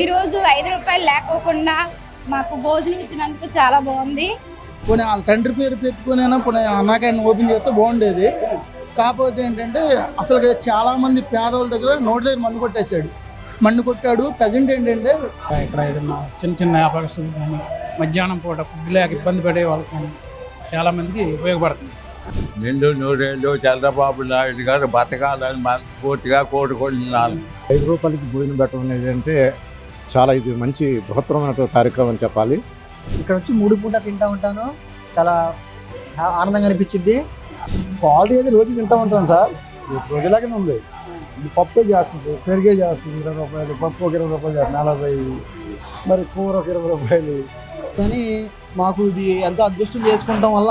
ఈరోజు 5 రూపాయలు లేకోకుండా మాకు భోజనం ఇచ్చినందుకు చాలా బాగుంది. పోనీ వాళ్ళ తండ్రి పేరు పెట్టుకునైనా పోనీ అన్నా క్యాంటీన్ ఓపెన్ చేస్తే బాగుండేది. కాకపోతే ఏంటంటే అసలు చాలామంది పేదవాళ్ళ దగ్గర నోటి దగ్గర మన్ను కొట్టాడు. ప్రజెంట్ ఏంటంటే ఇక్కడ ఏదైనా చిన్న చిన్న వ్యాపారస్తులు కానీ మధ్యాహ్నం పూట ఫుడ్ లేక ఇబ్బంది పడే వాళ్ళకి కానీ చాలామందికి ఉపయోగపడుతుంది. నిండు నూరేళ్ళు చంద్రబాబు నాయుడు గారు బతకాలని మనస్ఫూర్తిగా కోరుకుంటున్నాను. 5 రూపాయలకి భోజనం పెట్టడం అనేది అంటే చాలా ఇది మంచి బృహత్తరమైన కార్యక్రమం అని చెప్పాలి. ఇక్కడ వచ్చి 3 పూట తింటా ఉంటాను, చాలా ఆనందంగా అనిపించింది. క్వాలిటీ అయితే రోజు తింటూ ఉంటాను సార్, రోజులాగే ఉంది. పప్పే చేస్తుంది, పెరిగే చేస్తుంది 20 రూపాయలు, పప్పు ఒక 20 రూపాయలు చేస్తుంది 40, మరి కూర ఒక 20 రూపాయలు. కానీ మాకు ఇది ఎంతో అదృష్టం చేసుకుంటాం వల్ల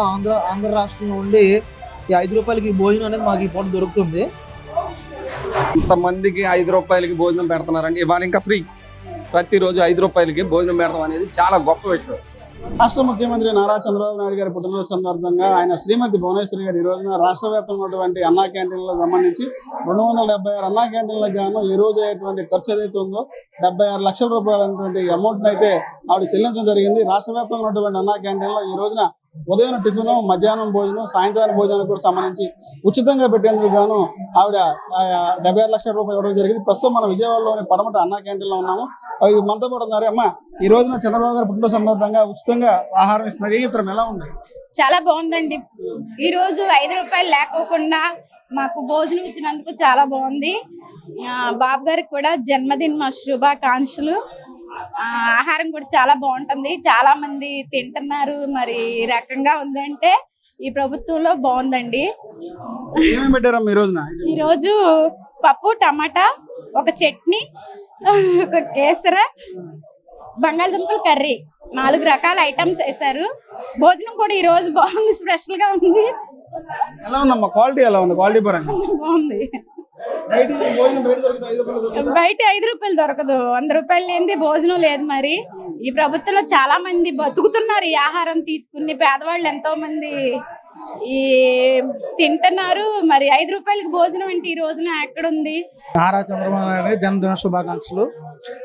ఆంధ్ర రాష్ట్రంలో ఉండి ఈ 5 రూపాయలకి భోజనం అనేది మాకు ఈ పూట దొరుకుతుంది. ఇంతమందికి 5 రూపాయలకి భోజనం పెడుతున్నారండి. ఇవాళ ఇంకా ఫ్రీ. ప్రతిరోజు 5 రూపాయలకి భోజనం పెడతాం అనేది చాలా గొప్ప విషయం. రాష్ట్ర ముఖ్యమంత్రి నారా చంద్రబాబు నాయుడు గారి పుట్టినరోజు సందర్భంగా ఆయన శ్రీమతి భువనేశ్వరి గారు ఈ రోజున రాష్ట్ర వ్యాప్తంగా ఉన్నటువంటి అన్నా క్యాంటీన్లకు సంబంధించి 276 అన్నా క్యాంటీన్లకు గాను ఈ రోజు అయ్యేటువంటి ఖర్చు ఏదైతే ఉందో 76 లక్షల రూపాయలు అనేటువంటి అమౌంట్ అయితే ఆవిడ చెల్లించడం జరిగింది. రాష్ట్ర వ్యాప్తంగా ఉన్నటువంటి అన్నా క్యాంటీన్లో ఈ రోజున ఉదయం టిఫిన్, మధ్యాహ్నం భోజనం, సాయంత్రానికి భోజనానికి కూడా సంబంధించి ఉచితంగా పెట్టేందుకు గాను ఆవిడ 76 లక్షల రూపాయలు ఇవ్వడం జరిగింది. ప్రస్తుతం మనం విజయవాడలోని పడమట అన్నా క్యాంటీన్లో ఉన్నాము. మనతో పాటు ఉన్నారు. అమ్మ, ఈ రోజున చంద్రబాబు గారు పుట్టినరోజు సందర్భంగా ఉచితంగా ఆహారం ఇస్తున్నారు. ఏ చిత్రం ఎలా ఉంది? చాలా బాగుందండి. ఈరోజు 5 రూపాయలు లేకోకుండా మాకు భోజనం ఇచ్చినందుకు చాలా బాగుంది. బాబు గారికి కూడా జన్మదిన శుభాకాంక్షలు. ఆహారం కూడా చాలా బాగుంటుంది, చాలా మంది తింటున్నారు. మరి ఈ రకంగా ఉందంటే ఈ ప్రభుత్వంలో బాగుందండి. ఈరోజు పప్పు, టమాటా, ఒక చట్నీ, ఒక కేసర, బంగాళదుంపల కర్రీ, 4 రకాల ఐటమ్స్ వేశారు. భోజనం కూడా ఈ రోజు బాగుంది, స్పెషల్ గా ఉంది. ఎలా ఉందమ్మా? క్వాలిటీ ఎలా ఉంది? క్వాలిటీ పరంగా బాగుంది. బయట 5 రూపాయలు దొరకదు, 100 రూపాయలు లేనిది భోజనం లేదు. మరి ఈ ప్రభుత్వంలో చాలా మంది బతుకుతున్నారు ఈ ఆహారం తీసుకుని. పేదవాళ్ళు ఎంతో మంది ఈ తింటున్నారు. మరి 5 రూపాయలకి భోజనం అంటే ఈ రోజున ఎక్కడుంది? నారా చంద్రబాబు నాయుడు జన్మదిన శుభాకాంక్షలు.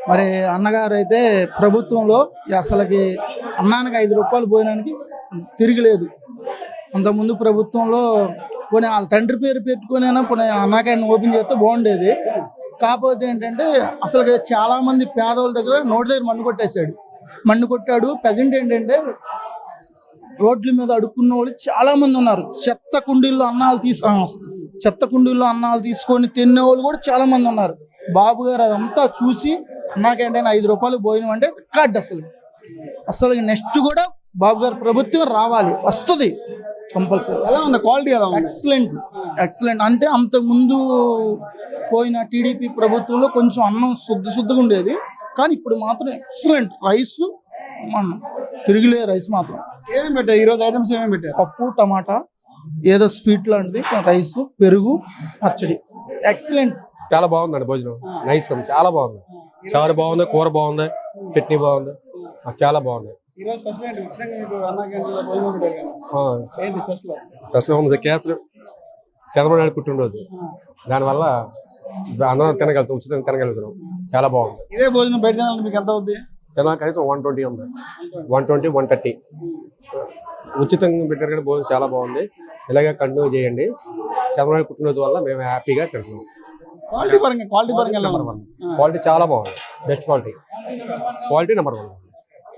మరి అన్నగారు అయితే ప్రభుత్వంలో అసలుకి అన్నానికి 5 రూపాయలు భోజనానికి తిరిగిలేదు. అంతకుముందు ప్రభుత్వంలో పోనీ వాళ్ళ తండ్రి పేరు పెట్టుకునైనా పోనీ అన్నా క్యాంటీన్ ఓపెన్ చేస్తే బాగుండేది. కాకపోతే ఏంటంటే అసలు చాలామంది పేదవాళ్ళ దగ్గర నోటి దగ్గర మన్ను కొట్టాడు. ప్రజెంట్ ఏంటంటే రోడ్ల మీద అడుక్కున్న వాళ్ళు చాలా మంది ఉన్నారు. చెత్త కుండీల్లో అన్నాలు తీసుకొని తినే వాళ్ళు కూడా చాలా మంది ఉన్నారు. బాబు గారు అదంతా చూసి అన్నా క్యాంటీన్ 5 రూపాయలు భోజనం అంటే రికార్డ్. అసలు నెక్స్ట్ కూడా బాబు గారు ప్రభుత్వం రావాలి, వస్తుంది కంపల్సరీ. ఎలా ఉంది? క్వాలిటీ ఎలా ఉంది? ఎక్సలెంట్. అంటే అంతకుముందు పోయిన టీడీపీ ప్రభుత్వంలో కొంచెం అన్నం శుద్ధగా ఉండేది, కానీ ఇప్పుడు మాత్రం ఎక్సలెంట్. రైస్ తిరిగిలే రైస్ మాత్రం. ఏమేమి పెట్టారు ఈరోజు? ఐటమ్స్ ఏమేమి పెట్టారు? పప్పు, టమాటా, ఏదో స్వీట్ లాంటిది, రైస్, పెరుగు, పచ్చడి. ఎక్సలెంట్. చాలా బాగుందండి భోజనం. నైస్, చాలా బాగుంది. చారు బాగుంది, కూర బాగుంది, చట్నీ బాగుంది, చాలా బాగుంది. స్పెషల్ ఉంది కేసరి. చంద్రబాబు నాయుడు పుట్టినరోజు, దానివల్ల అన్నం తినగలుగుతాం, ఉచితంగా తినగలుగుతాం. చాలా బాగుంది. ఇదే భోజనం బయట మీకు ఎంత అవుతుంది? తినాలి కనీసం 120 ఉంది, 120, 130 ఉచితంగా పెట్టారు కానీ భోజనం చాలా బాగుంది. ఇలాగే కంటిన్యూ చేయండి. చంద్రబాబు నాయుడు పుట్టినరోజు వల్ల మేము హ్యాపీగా తింటున్నాం. క్వాలిటీ చాలా బాగుంది, best quality. Quality number 1.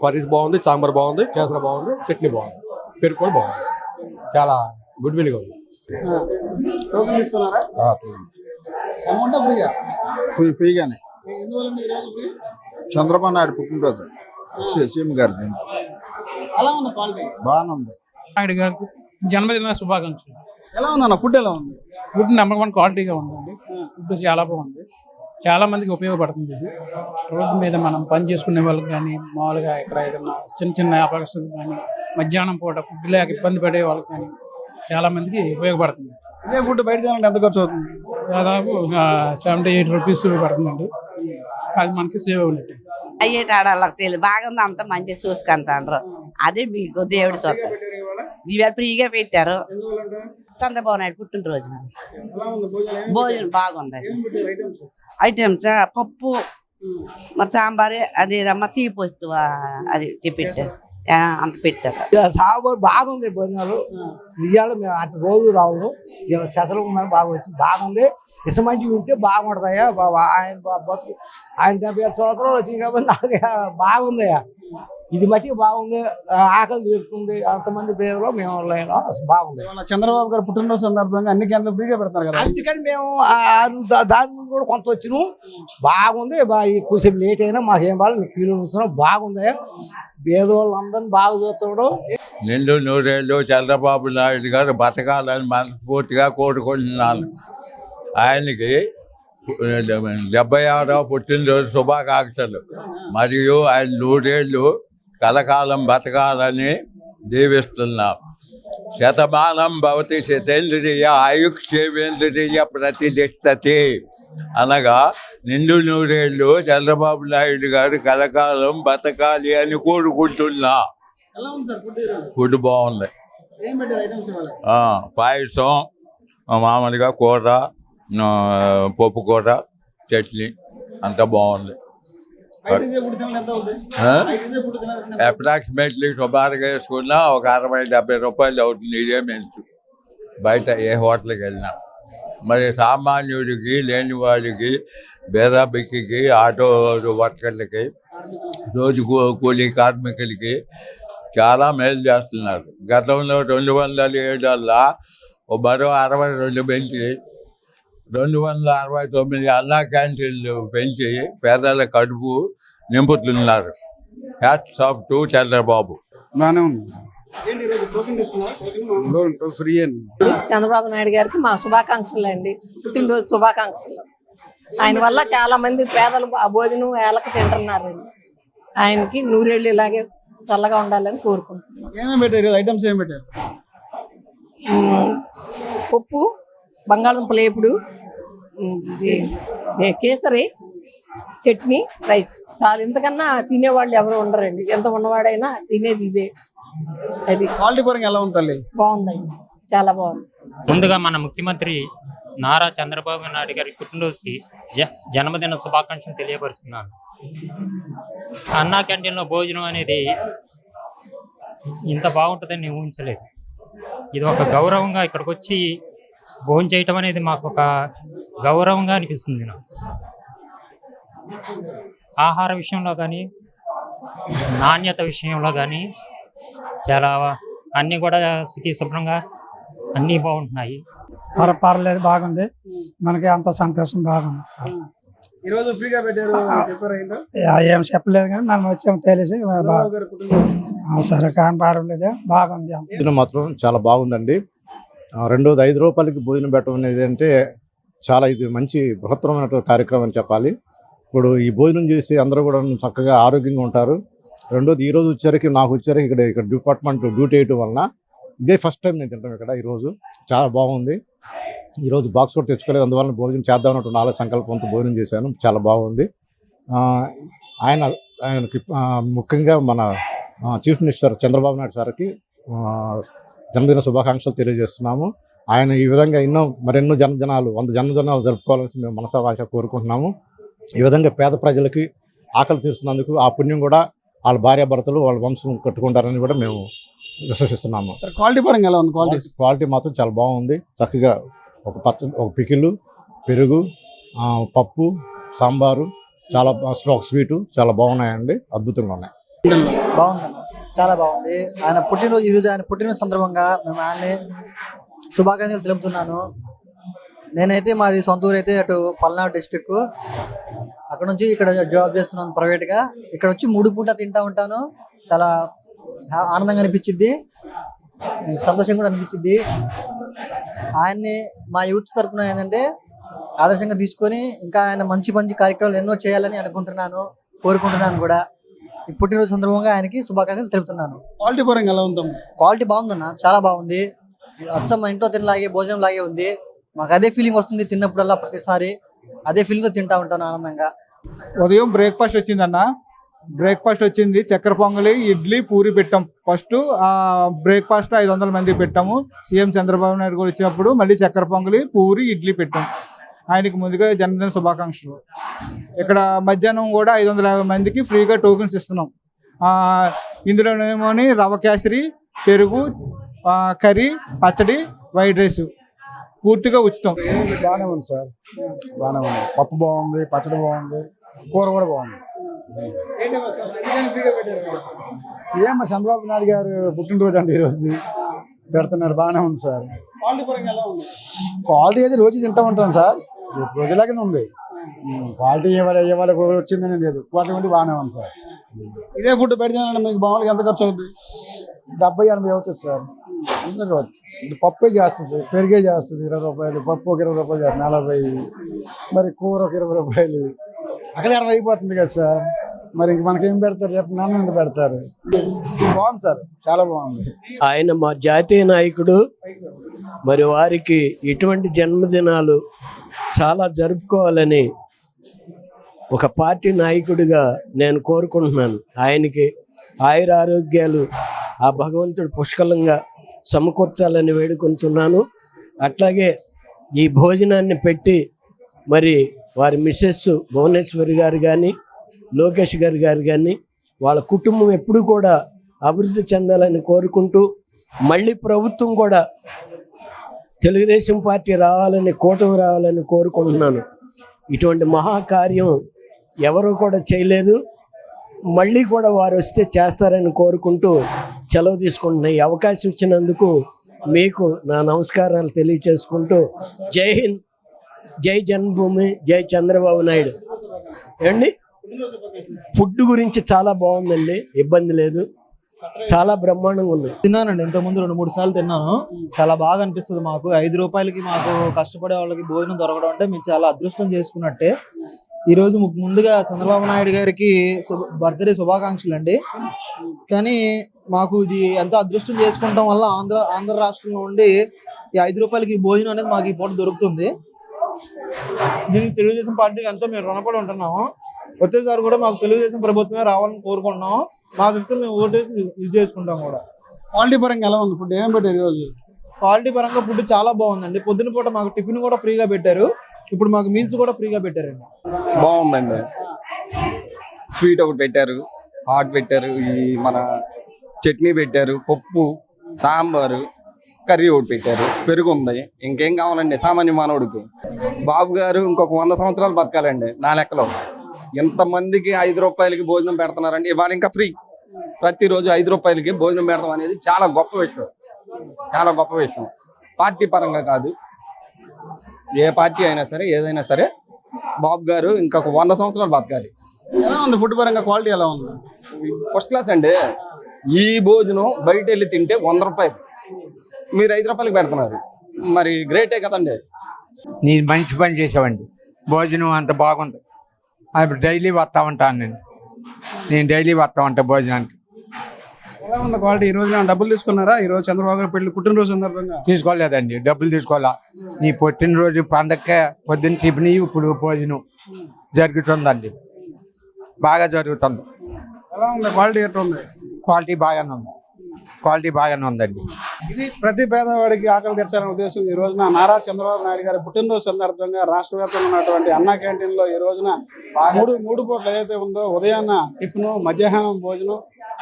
Curries బాగుంది, సాంబార్ బాగుంది, కేసర బాగుంది, చట్నీ బాగుంది, పెరుగు కూడా బాగుంది. చాలా గుడ్ విల్గా ఉంది. ఫ్రీగానే. చంద్రబాబు నాయుడు పుట్టినరోజు సీఎం గారిది. బాగానే ఉంది. నాయుడు గారికి జన్మదిన శుభాకాంక్షలు. ఎలా ఉందన్న? ఫుడ్ ఎలా ఉంది? ఫుడ్ నెంబర్ 1 క్వాలిటీగా ఉందండి. ఫుడ్ చాలా బాగుంది, చాలా మందికి ఉపయోగపడుతుంది. ఇది రోడ్డు మీద మనం పని చేసుకునే వాళ్ళకి కానీ, మామూలుగా ఇక్కడ ఏదైనా చిన్న చిన్న వ్యాపారస్తులకు కానీ, మధ్యాహ్నం పూట ఫుడ్ లేక ఇబ్బంది పడే వాళ్ళకి కానీ చాలా మందికి ఉపయోగపడుతుంది. ఇదే ఫుడ్ బయట తినాలంటే ఎంత ఖర్చు అవుతుంది? దాదాపు 78 రూపీస్ పడుతుందండి. అది మనకి సేవ్ ఉన్నట్టు. అయ్యేట ఆడవాళ్ళకి తెలియదు. బాగుంది, అంత మంచిగా చూసుకుంటారు. అదే మీకు దేవుడి సొత్త. ఇవాళ ఫ్రీగా పెట్టారు. చంద్రబాబు నాయుడు పుట్టినరోజు భోజనం బాగుంది. ఐటమ్స్ పప్పు, మరి సాంబారే అదేదమ్మా తీపి వస్తువు అది పెట్టారు అంత పెట్టారు. సాంబార్ బాగుంది భోజనాలు నిజాలు మేము అటు రోజు రావు సెసలు ఉందని బాగా వచ్చింది బాగుంది ఇసమంటివి ఉంటే బాగుంటుందయ్యా ఆయన బతుకు ఆయన 75 సంవత్సరాలు వచ్చింది కాబట్టి నాకు బాగుందయ్యా ఇది మట్టి బాగుంది ఆకలి తీరుతుంది అంతమంది పేదలో మేము బాగుంది. చంద్రబాబు గారు పుట్టినరోజు సందర్భంగా అన్ని క్యాంటీన్లు ఫ్రీగా పెడతారు కదా, అందుకని మేము దాని ముందు కూడా కొంత వచ్చినాం బాగుంది. కొంచెం లేట్ అయినా మాకేం బాగా కీలో చూస్తున్నాం బాగుంది పేదవాళ్ళందరినీ బాగా చూస్తాడు. నిండు నూరేళ్ళు చంద్రబాబు నాయుడు గారు బతకాలని మనస్ఫూర్తిగా కోరుకుంటున్నాను. ఆయనకి 76వ పుట్టినరోజు శుభాకాంక్షలు మరియు ఆయన 100 ఏళ్ళు కలకాలం బతకాలని దీవిస్తున్నాం. శతమానం భవతి శతేంద్రియ ఆయుక్షేవేంద్రియ ప్రతిష్టతి అనగా నిండు 100 ఏళ్ళు చంద్రబాబు నాయుడు గారు కలకాలం బతకాలి అని కోరుకుంటున్నా. ఫుడ్ బాగుంది, పాయసం మామూలుగా కూర పప్పు కూర చట్నీ అంతా బాగుంది. అప్రాక్సిమేట్లీ సుమారుగా వేసుకున్నా ఒక 60-70 రూపాయలు అవుతుంది. ఇదే మెన్స్ బయట ఏ హోటల్కి వెళ్ళినా. మరి సామాన్యుడికి లేని వాడికి బేదాబిక్కి ఆటో వర్కర్లకి రోజు కూలీ కార్మికులకి చాలా మేలు చేస్తున్నారు. గతంలో 207 మరో 62 పెంచి 269 అన్నా క్యాంటీన్లు పెంచి పేదల కడుపు నింపుతున్నారు. Hats off to Chandrababu. బాగానే ఉంది. ఫ్రీ అండి. చంద్రబాబు నాయుడు గారికి మా శుభాకాంక్షలు అండి, పుట్టినరోజు శుభాకాంక్షలు. ఆయన వల్ల చాలా మంది పేదలు భోజనం వేళకు తింటున్నారండి. ఆయనకి 100 ఏళ్ళు ఇలాగే చల్లగా ఉండాలని కోరుకుంటున్నాం. ఏమేమి పెట్టారు ఐటమ్స్? ఏం పెట్టారు? పప్పు, బంగాళదుంప లేపుడు, కేసరి, చట్నీ, రైస్. చాలా ఇంతకన్నా తినేవాళ్ళు ఎవరు ఉండరండి. ఎంత ఉన్నవాడైనా తినేది ఇదే. అది క్వాలిటీ పరంగా ఎలా ఉంది తల్లి? బాగుందండి, చాలా బాగుంది. ముందుగా మన ముఖ్యమంత్రి నారా చంద్రబాబు నాయుడు గారి పుట్టినరోజుకి జన్మదిన శుభాకాంక్షలు తెలియపరుస్తున్నాను. అన్నా క్యాంటీన్లో భోజనం అనేది ఇంత బాగుంటుందని నేను ఊహించలేదు. ఇది ఒక గౌరవంగా ఇక్కడికి వచ్చి భోజనం చేయటం అనేది మాకు ఒక గౌరవంగా అనిపిస్తుంది. నాకు ఆహార విషయంలో కానీ నాణ్యత విషయంలో కానీ చాలా అన్నీ కూడా శుచి శుభ్రంగా అన్నీ బాగుంటున్నాయి. పర్లేదు, బాగుంది. మనకి అంత సంతోషం బాగుంది. ఈరోజు ఫ్రీగా పెట్టారు, ఏం చెప్పలేదు కానీ మనం వచ్చాము తెలిసి సరే కానీ పర్వాలేదు, బాగుంది. భోజనం మాత్రం చాలా బాగుందండి. రెండోది 5 రూపాయలకి భోజనం పెట్టడం అనేది అంటే చాలా ఇది మంచి బృహత్తరమైన కార్యక్రమం అని చెప్పాలి. ఇప్పుడు ఈ భోజనం చేసి అందరూ కూడా చక్కగా ఆరోగ్యంగా ఉంటారు. రెండోది ఈరోజు వచ్చేసరికి నాకు వచ్చేసరికి ఇక్కడ డిపార్ట్మెంట్ డ్యూటీ వేయటం వలన ఇదే ఫస్ట్ టైం నేను తింటాను ఇక్కడ. ఈరోజు చాలా బాగుంది. ఈరోజు బాక్స్ కూడా తెచ్చుకోలేదు, అందువల్ల భోజనం చేద్దామన్నట్టు నాలుగు సంకల్పంతో భోజనం చేశాను. చాలా బాగుంది. ఆయనకి ముఖ్యంగా మన చీఫ్ మినిస్టర్ చంద్రబాబు నాయుడు సార్కి జన్మదిన శుభాకాంక్షలు తెలియజేస్తున్నాము. ఆయన ఈ విధంగా మరెన్నో జన్మదినాలు 100 జన్మదినాలు జరుపుకోవాలని మేము మనసావాంఛ కోరుకుంటున్నాము. ఈ విధంగా పేద ప్రజలకి ఆకలి తీరుస్తున్నందుకు ఆ పుణ్యం కూడా వాళ్ళ భార్యాభర్తలు వాళ్ళ వంశం కట్టుకుంటారని కూడా మేము విశ్వసిస్తున్నాము. క్వాలిటీ పరంగా ఎలా ఉంది? క్వాలిటీ మాత్రం చాలా బాగుంది. చక్కగా ఒక పికిలు, పెరుగు, పప్పు, సాంబారు, చాలా స్వీటు చాలా బాగున్నాయండి. అద్భుతంగా ఉన్నాయి. బాగుందన్న, చాలా బాగుంది. ఆయన పుట్టినరోజు ఈరోజు ఆయన పుట్టినరోజు సందర్భంగా మేము ఆయన్ని శుభాకాంక్షలు తెలుపుతున్నాను. నేనైతే మాది సొంత ఊరు అయితే అటు పల్నాడు డిస్టిక్. అక్కడ నుంచి ఇక్కడ జాబ్ చేస్తున్నాను ప్రైవేట్గా. ఇక్కడ వచ్చి 3 పూట తింటా ఉంటాను. చాలా ఆనందంగా అనిపించింది, సంతోషంగా కూడా అనిపించింది. ఆయన్ని మా యూత్ తరఫున ఏంటంటే ఆదర్శంగా తీసుకొని ఇంకా ఆయన మంచి మంచి కార్యక్రమాలు ఎన్నో చేయాలని అనుకుంటున్నాను, కోరుకుంటున్నాను కూడా. ఈ పుట్టినరోజు సందర్భంగా ఆయనకి శుభాకాంక్షలు తెలుపుతున్నాను. క్వాలిటీ పరంగా ఎలా ఉందాం? క్వాలిటీ బాగుందన్న, చాలా బాగుంది. అచ్చం మా ఇంట్లో తినలాగే భోజనం లాగే ఉంది. మాకు అదే ఫీలింగ్ వస్తుంది తిన్నప్పుడల్లా. ప్రతిసారి అదే ఫీలింగ్తో తింటా ఉంటాను ఆనందంగా. ఉదయం బ్రేక్ఫాస్ట్ వచ్చిందన్న. బ్రేక్ఫాస్ట్ వచ్చింది చక్కెర పొంగలి, ఇడ్లీ, పూరి పెట్టాం. ఫస్ట్ ఆ బ్రేక్ఫాస్ట్ 500 మంది పెట్టాము. సీఎం చంద్రబాబు నాయుడు కూడా వచ్చినప్పుడు మళ్ళీ చక్కెర పొంగలి, పూరి, ఇడ్లీ పెట్టాం. ఆయనకి ముందుగా జన్మదిన శుభాకాంక్షలు. ఇక్కడ మధ్యాహ్నం కూడా 550 మందికి ఫ్రీగా టోకెన్స్ ఇస్తున్నాం. ఇందులోనేమోని రవ కేసరి, పెరుగు, కర్రీ, పచ్చడి, వైట్ రైస్ పూర్తిగా ఉచితం. బాగానే ఉంది సార్, బాగానే ఉంది. పప్పు బాగుంది, పచ్చడి బాగుంది, కూర కూడా బాగుంది. ఏమో చంద్రబాబు నాయుడు గారు పుట్టినరోజు అండి ఈరోజు పెడుతున్నారు, బాగానే ఉంది సార్. క్వాలిటీ అయితే రోజు తింటూ ఉంటాం సార్, రోజులాగానే ఉంది. క్వాలిటీ ఇవాళ వచ్చిందని లేదు, క్వాలిటీ ఉంటే బాగానే ఉంది సార్. ఇదే ఫుడ్ పెడితే మీకు మామూలుగా ఎంత ఖర్చు అవుతుంది? 70-80 అవుతుంది సార్. అందరూ పప్పే చేస్తుంది, పెరిగే చేస్తుంది 20 రూపాయలు, పప్పు ఒక 20 రూపాయలు చేస్తుంది 40, మరి కూర ఒక 20 రూపాయలు, అక్కడ 60 అయిపోతుంది కదా సార్. మరి ఇంక మనకేం పెడతారు చెప్పి, నన్ను ఎంత పెడతారు? బాగుంది సార్, చాలా బాగుంది. ఆయన మా జాతీయ నాయకుడు, మరి వారికి ఇటువంటి జన్మదినాలు చాలా జరుపుకోవాలని ఒక పార్టీ నాయకుడిగా నేను కోరుకుంటున్నాను. ఆయనకి ఆయుర ఆరోగ్యాలు ఆ భగవంతుడు పుష్కలంగా సమకూర్చాలని వేడుకుంటున్నాను. అట్లాగే ఈ భోజనాన్ని పెట్టి మరి వారి మిస్సెస్ భువనేశ్వరి గారు కానీ, లోకేష్ గారు కానీ వాళ్ళ కుటుంబం ఎప్పుడు కూడా అభివృద్ధి చెందాలని కోరుకుంటూ, మళ్ళీ ప్రభుత్వం కూడా తెలుగుదేశం పార్టీ రావాలని, కూటమి రావాలని కోరుకుంటున్నాను. ఇటువంటి మహాకార్యం ఎవరు కూడా చేయలేదు, మళ్ళీ కూడా వారు వస్తే చేస్తారని కోరుకుంటూ సెలవు తీసుకుంటున్నా. ఈ అవకాశం ఇచ్చినందుకు మీకు నా నమస్కారాలు తెలియచేసుకుంటూ, జై హింద్, జై జన్మభూమి, జై చంద్రబాబు నాయుడు. ఏమండి, ఫుడ్ గురించి చాలా బాగుందండి, ఇబ్బంది లేదు, చాలా బ్రహ్మాండంగా ఉంది. తిన్నానండి, ఇంతకుముందు 2-3 సార్లు తిన్నాను. చాలా బాగా అనిపిస్తుంది మాకు. 5 రూపాయలకి మాకు కష్టపడే వాళ్ళకి భోజనం దొరకడం అంటే మేము చాలా అదృష్టం చేసుకున్నట్టే. ఈరోజు ముందుగా చంద్రబాబు నాయుడు గారికి బర్త్డే శుభాకాంక్షలు అండి. కానీ మాకు ఇది ఎంతో అదృష్టం చేసుకుంటాం వల్ల ఆంధ్ర రాష్ట్రంలో ఉండి ఈ 5 రూపాయలకి భోజనం అనేది మాకు ఈ పూట దొరుకుతుంది. దీనికి తెలుగుదేశం పార్టీకి ఎంతో మేము రుణపడి ఉంటున్నాము. వచ్చేసారి కూడా మాకు తెలుగుదేశం ప్రభుత్వమే రావాలని కోరుకుంటున్నాము. మా దగ్గర మేము ఓటేసి ఇది చేసుకుంటాం కూడా. క్వాలిటీ పరంగా ఎలా ఉంది ఫుడ్? ఏం పెట్టారు ఈరోజు? క్వాలిటీ పరంగా ఫుడ్ చాలా బాగుందండి. పొద్దున పూట మాకు టిఫిన్ కూడా ఫ్రీగా పెట్టారు, ఇప్పుడు మాకు మీల్స్ కూడా ఫ్రీగా పెట్టారండి. బాగుందండి. స్వీట్ ఒకటి పెట్టారు, హాట్ పెట్టారు, ఈ మన చట్నీ పెట్టారు, పప్పు, సాంబారు, కర్రీ ఒకటి పెట్టారు, పెరుగు ఉంది. ఇంకేం కావాలండి సామాన్య మానవుడికి? బాబు గారు ఇంకొక 100 సంవత్సరాలు బతకాలండి నా లెక్కలో. ఎంతమందికి 5 రూపాయలకి భోజనం పెడుతున్నారండి. ఇవాళ ఇంకా ఫ్రీ. ప్రతిరోజు 5 రూపాయలకి భోజనం పెడతాం అనేది చాలా గొప్ప విషయం, చాలా గొప్ప విషయం. పార్టీ పరంగా కాదు, ఏ పార్టీ అయినా సరే, ఏదైనా సరే బాబు గారు ఇంకొక 100 సంవత్సరాలు బతకాలి. ఎలా ఉంది ఫుడ్ పరంగా? క్వాలిటీ ఎలా ఉంది? ఫస్ట్ క్లాస్ అండి. ఈ భోజనం బయట వెళ్ళి తింటే 100 రూపాయలు, మీరు 5 రూపాయలకి పెడుతున్నారు, మరి గ్రేటే కదండి. నీ మంచి పని చేసావండి, భోజనం అంత బాగుంది. అది డైలీ వస్తూ ఉంటాను నేను డైలీ వస్తూ ఉంటాను భోజనానికి. ఎలా ఉంది క్వాలిటీ? ఈ రోజు డబ్బులు తీసుకున్నారా? ఈ రోజు చంద్రబాబు గారు పుట్టినరోజు సందర్భంగా తీసుకోలేదండి, డబ్బులు తీసుకోవాలా. నీ పుట్టినరోజు పండగకే పొద్దున్న టిఫిన్, ఇప్పుడు భోజనం జరుగుతుందండి, బాగా జరుగుతుంది. ఎలా ఉంది క్వాలిటీ? ఎట్లా ఉంది? క్వాలిటీ బాగానే ఉంది, క్వాలిటీ బాగానే ఉందండి. ఇది ప్రతి పేదవాడికి ఆకలి తెచ్చాలనే ఉద్దేశం ఈ రోజున నారా చంద్రబాబు నాయుడు గారి పుట్టినరోజు సందర్భంగా రాష్ట్ర వ్యాప్తంగా ఉన్నటువంటి అన్నా క్యాంటీన్లో ఈ రోజున మూడు పూటలు ఏదైతే ఉందో, ఉదయాన్న టిఫిన్, మధ్యాహ్నం భోజనం,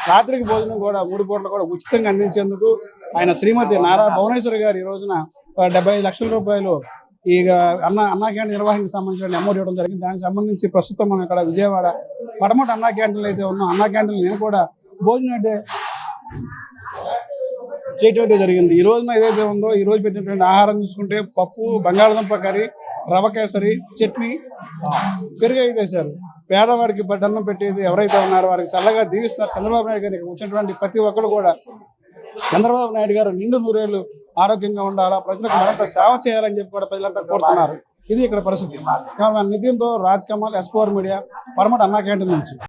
రాత్రికి భోజనం కూడా 3 పూటలు కూడా ఉచితంగా అందించేందుకు ఆయన శ్రీమతి నారా భువనేశ్వరి గారు ఈ రోజున 75 లక్షల రూపాయలు ఈ అన్నా క్యాంటీన్ నిర్వహణకు సంబంధించిన అమౌంట్ ఇవ్వడం జరిగింది. దానికి సంబంధించి ప్రస్తుతం మనం ఇక్కడ విజయవాడ పడమట అన్నా క్యాంటీన్లు అయితే ఉన్నాం. అన్నా క్యాంటీన్లు నేను కూడా భోజనం అయితే చేయటం అయితే జరిగింది. ఈ రోజున ఏదైతే ఉందో, ఈ రోజు పెట్టినటువంటి ఆహారం చూసుకుంటే పప్పు, బంగాళదుంప కర్రీ, రవ కేసరి, చట్నీ, పెరుగు అయితే వేశారు. పేదవాడికి అన్నం పెట్టేది ఎవరైతే ఉన్నారో వారికి చల్లగా దీవిస్తున్నారు చంద్రబాబు నాయుడు గారికి. వచ్చినటువంటి ప్రతి ఒక్కరు కూడా చంద్రబాబు నాయుడు గారు నిండు 100 ఏళ్ళు ఆరోగ్యంగా ఉండాలా, ప్రజలకు మరింత సేవ చేయాలని చెప్పి కూడా ప్రజలంతా కోరుతున్నారు. ఇది ఇక్కడ పరిస్థితి. నితిన్తో రాజ్ కమల్, S4 మీడియా, పడమట అన్నా క్యాంటీన్ నుంచి.